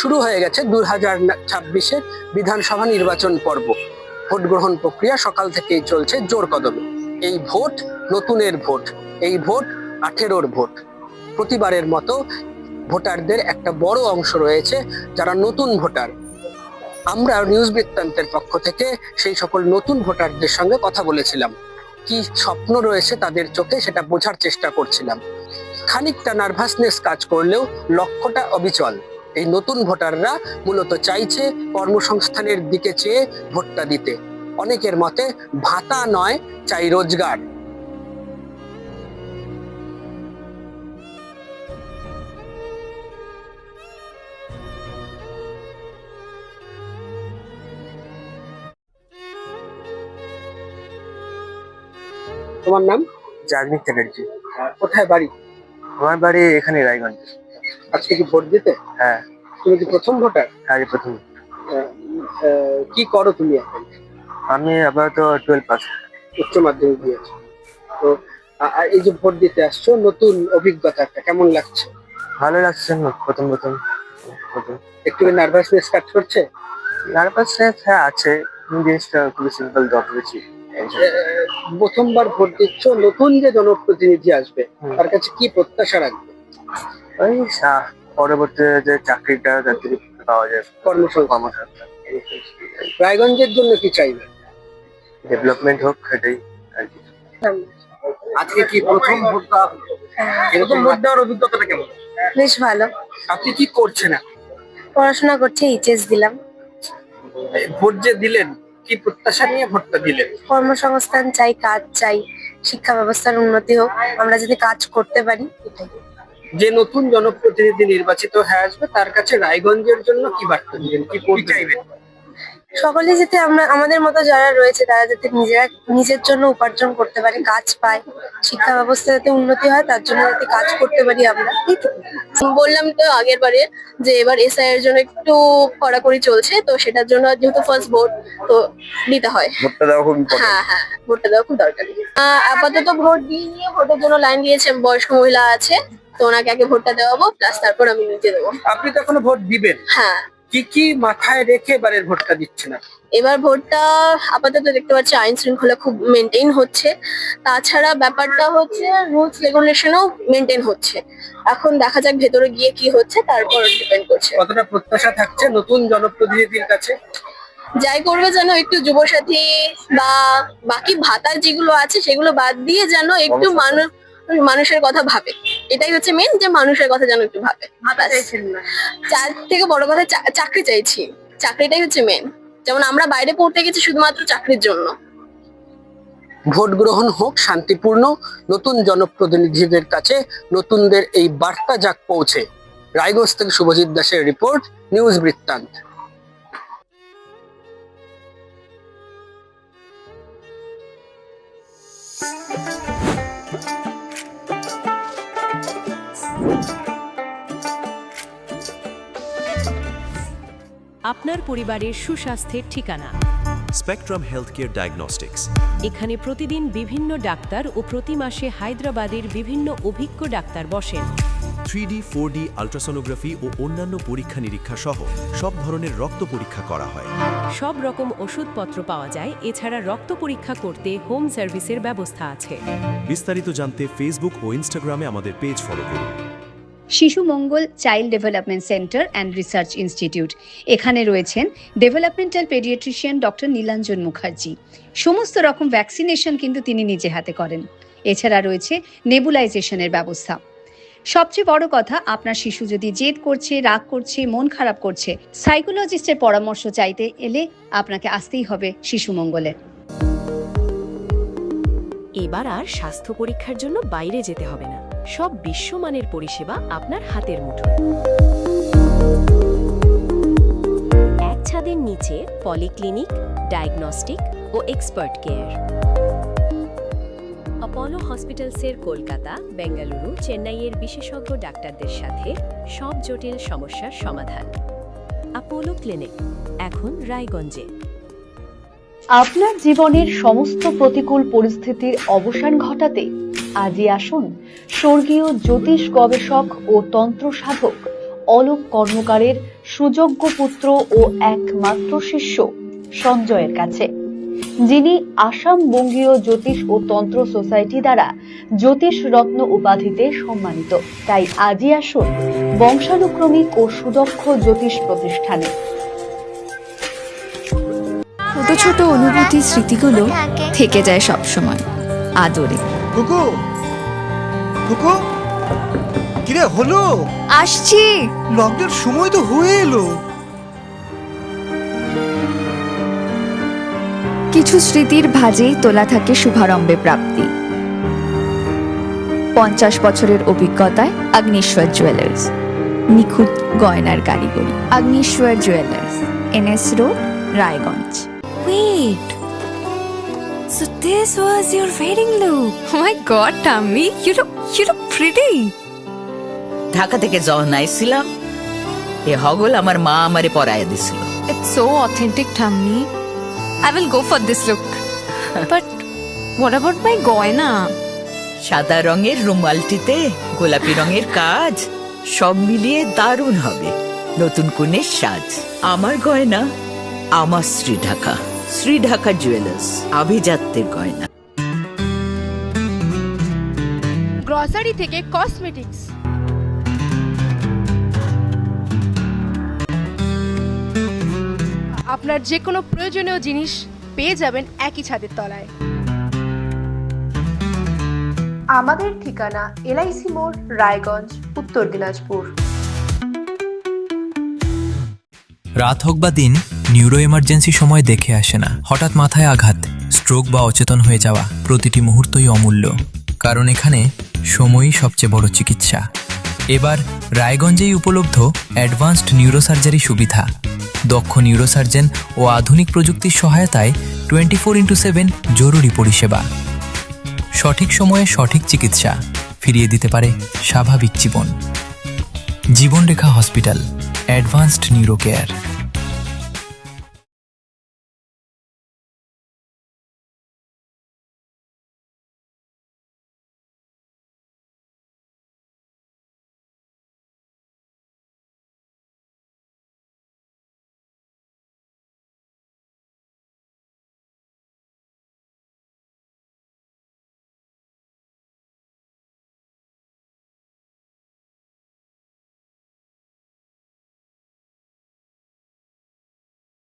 শুরু হয়ে গেছে 2026-এর বিধানসভা নির্বাচন পর্ব। ভোট গ্রহণ প্রক্রিয়া সকাল থেকেই চলছে জোর কদমে। এই ভোট নতুনের ভোট, এই ভোট 18-র ভোট। প্রতিবারের মতো ভোটারদের একটা বড় অংশ রয়েছে যারা নতুন ভোটার। আমরা নিউজ বৃত্তান্তের পক্ষ থেকে সেই সকল নতুন ভোটারদের সঙ্গে কথা বলেছিলাম। কি স্বপ্ন রয়েছে তাদের চোখে সেটা বোঝার চেষ্টা করছিলাম। খানিকটা নার্ভাসনেস কাজ করলেও লক্ষ্যটা অবিচল। এই নতুন ভোটাররা মূলত চাইছে কর্মসংস্থানের দিকে চেয়ে ভোটটা দিতে। অনেকের মতে ভাতা নয়, চাই রোজগার। তোমার নাম? জাগনিক চ্যাটার্জি। কোথায় বাড়ি? আমার বাড়ি এখানে রায়গঞ্জ। আজকে কি ভোট দিতে? হ্যাঁ। তুমি কি প্রথম ভোটার? আগে প্রথম। কি করো তুমি এখন? আমি আপাতত 12 পাস। উচ্চ মাধ্যমিক দিয়েছো। তো এই যে ভোট দিতে আসছো, নতুন অভিজ্ঞতা একটা, কেমন লাগছে? ভালো লাগছে না প্রথম। একটু নার্ভাসনেস কাজ করছে? নার্ভাসনেস হ্যাঁ আছে, জিনিসটা খুবই সিম্পল দেওয়া করেছি। প্রথমবার ভোট দিচ্ছ, নতুন যে জনপ্রতিনিধি আসবে তার কাছে কি প্রত্যাশা রাখবে? ওই পরবর্তীতে যে চাকরিটা যাতে পাওয়া যায়, কর্মসংস্থান। রায়গঞ্জের জন্য কি চাইবে? ডেভেলপমেন্ট হোক, সেটাই আর কি। আজকে কি প্রথম ভোট দেওয়া হলো? প্রথম ভোট দেওয়ার অভিজ্ঞতাটা কেমন? বেশ ভালো। আপনি কি করছেন এখন? পড়াশোনা করছি, এইচএস দিলাম। ভোট যে দিলেন, কি প্রত্যাশা নিয়ে ভোটটা দিলেন? কর্মসংস্থান চাই, কাজ চাই, শিক্ষা ব্যবস্থার উন্নতি হোক, আমরা যদি কাজ করতে পারি এটাই। যে নতুন জনপ্রতিনিধি নির্বাচিত হয়ে আসবে তার কাছে রায়গঞ্জের জন্য কি বার্তা দিবেন, কি করতে চাইবেন? সকলে যাতে আমরা আমাদের মতো যারা রয়েছে তারা যাতে নিজের জন্য উপার্জন করতে পারে, কাজ পায়, শিক্ষা ব্যবস্থা যাতে উন্নতি হয় তার জন্য যাতে কাজ করতে পারি আমরা। বললাম তো আগের বারে যে এবার এসআই এর জন্য একটু কড়াকড়ি চলছে, তো সেটার জন্য যেহেতু ফার্স্ট ভোট তো দিতে হয়। ভোটটা দেওয়া খুব হ্যাঁ, ভোটটা দেওয়া খুব দরকারি। আপাতত ভোট দিয়ে নিয়ে ভোটের জন্য লাইন দিয়েছে, বয়স্ক মহিলা আছে, তো ওনাকে আগে ভোটটা দেওয়াবো, প্লাস তারপর আমি নিজে দেবো। আপনি তো এখনো ভোট দিবেন? হ্যাঁ। কি মাথায় রেখে এবারের ভোটটা দিচ্ছেন? এবার ভোটটা আপাতত দেখতে পাচ্ছি আইন শৃঙ্খলা খুব মেনটেন হচ্ছে, তাছাড়া ব্যাপারটা হচ্ছে রুলস রেগুলেশনও মেনটেন হচ্ছে। এখন দেখা যাক ভেতরে গিয়ে কি হচ্ছে, তারপর ডিপেন্ড করছে। কতটা প্রত্যাশা থাকছে নতুন জনপ্রতিনিধির কাছে? যাই করবে যেন একটু যুবসাথী বা বাকি ভাতা যেগুলো আছে সেগুলো বাদ দিয়ে যেন একটু মানুষের কথা ভাবে। এটাই হচ্ছে মেন, যে মানুষের কথা যেন একটু ভাবে। তার থেকে বড় কথা চাকরি চাইছি, চাকরিটাই হচ্ছে মেন। যেমন আমরা বাইরে পড়তে গেছি শুধুমাত্র চাকরির জন্য। ভোট গ্রহণ হোক শান্তিপূর্ণ, নতুন জনপ্রতিনিধিদের কাছে নতুনদের এই বার্তা যাক পৌঁছে। রায়গঞ্জ থেকে শুভজিৎ দাসের রিপোর্ট, নিউজ বৃত্তান্ত। আপনার পরিবারের সুস্বাস্থ্যের ঠিকানা স্পেকট্রাম হেলথকেয়ার ডায়াগনস্টিক্স। এখানে প্রতিদিন বিভিন্ন ডাক্তার ও প্রতি মাসে হায়দ্রাবাদের বিভিন্ন অভিজ্ঞ ডাক্তার বসেন। 3D 4D আল্ট্রাসোনোগ্রাফি ও অন্যান্য পরীক্ষা নিরীক্ষা সহ সব ধরনের রক্ত পরীক্ষা করা হয়। সব রকম ওষুধপত্র পাওয়া যায়। এছাড়া রক্ত পরীক্ষা করতে হোম সার্ভিসের ব্যবস্থা আছে। বিস্তারিত জানতে ফেসবুক ও ইনস্টাগ্রামে আমাদের পেজ ফলো করুন। Shishu Mangal child development centre and research institute. এখানে রয়েছেন developmental paediatrician doctor Nilanjan Mukherjee. সমস্ত রকম ভ্যাকসিনেশন কিন্তু তিনি নিজে হাতে করেন। এছাড়া রয়েছে নেবুলাইজেশনের ব্যবস্থা। সবচেয়ে বড় কথা, আপনার শিশু যদি জেদ করছে, রাগ করছে, মন খারাপ করছে, সাইকোলজিস্টের পরামর্শ চাইতে এলে আপনাকে আসতেই হবে শিশু মঙ্গলে। এবার আর স্বাস্থ্য পরীক্ষার জন্য বাইরে যেতে হবে না। সব বিশ্বমানের পরিষেবা আপনার হাতের মুঠোয়। এক ছাদের নিচে পলিক্লিনিক, ডায়াগনস্টিক ও এক্সপার্ট কেয়ার। অপোলো হসপিটালসের কলকাতা, বেঙ্গালুরু, চেন্নাইয়ের বিশেষজ্ঞ ডাক্তারদের সাথে সব জটিল সমস্যার সমাধান। অপোলো ক্লিনিক এখন রায়গঞ্জে। আপনার জীবনের সমস্ত প্রতিকূল পরিস্থিতির অবসান ঘটাতে আজই আসুন স্বর্গীয় জ্যোতিষ গবেষক ও তন্ত্র সাধক অলোক কর্মকারের সুযোগ্য পুত্র ও একমাত্র শিষ্য সঞ্জয়ের কাছে, যিনি আসাম বঙ্গীয় জ্যোতিষ ও তন্ত্র সোসাইটি দ্বারা জ্যোতিষ রত্ন উপাধিতে সম্মানিত। তাই আজই আসুন বংশানুক্রমিক ও সুদক্ষ জ্যোতিষ প্রতিষ্ঠানে। ছোট ছোট অনুভূতি স্মৃতিগুলো থেকে যায় সব সময় আদরে। কুকু কুকু কিরে হলো? আসছি। লকডাউন সময় তো হয়ে এলো। কিছু স্মৃতির ভাজেই তোলা থাকে শুভারম্ভে প্রাপ্তি। 50 বছরের অভিজ্ঞতায় অগ্নিশ্বর জুয়েলার্স, নিখুঁত গয়নার কারিগরি। Agnishwar jewellers, NS road, Raiganj. Wait, so this was your wedding look? Oh my God, Tammy, you look pretty. Dhaka থেকে যখন আইছিলাম এ হগল আমার মা আমারে পরাইয়া দিছিল। It's so authentic, Tammy. I will go for this look. But what about my goina? সাদা রঙের রুমালটিতে গোলাপি রঙের কাজ, সব মিলিয়ে দারুণ হবে নতুন কনের সাজ। আমার গয়না আমার শ্রী ঢাকা জুয়েলার্স, আভিজাত্যের গয়না। গ্রসারি থেকে কসমেটিক্স, আপনার যে কোনো প্রয়োজনীয় জিনিস পেয়ে যাবেন একই ছাদের তলায়। আমাদের ঠিকানা LIC মোড়, রায়গঞ্জ, উত্তর দিনাজপুর। রাত হোক বা দিন, নিউরো এমার্জেন্সি সময় দেখে আসে না। হঠাৎ মাথায় আঘাত, স্ট্রোক বা অচেতন হয়ে যাওয়া, প্রতিটি মুহূর্তই অমূল্য, কারণ এখানে সময়ই সবচেয়ে বড় চিকিৎসা। এবার রায়গঞ্জেই উপলব্ধ অ্যাডভান্সড নিউরোসার্জারি সুবিধা। দক্ষ নিউরোসার্জন ও আধুনিক প্রযুক্তির সহায়তায় 24x7 জরুরি পরিষেবা। সঠিক সময়ে সঠিক চিকিৎসা ফিরিয়ে দিতে পারে স্বাভাবিক জীবন। জীবনরেখা হসপিটাল, অ্যাডভান্সড নিউরো কেয়ার।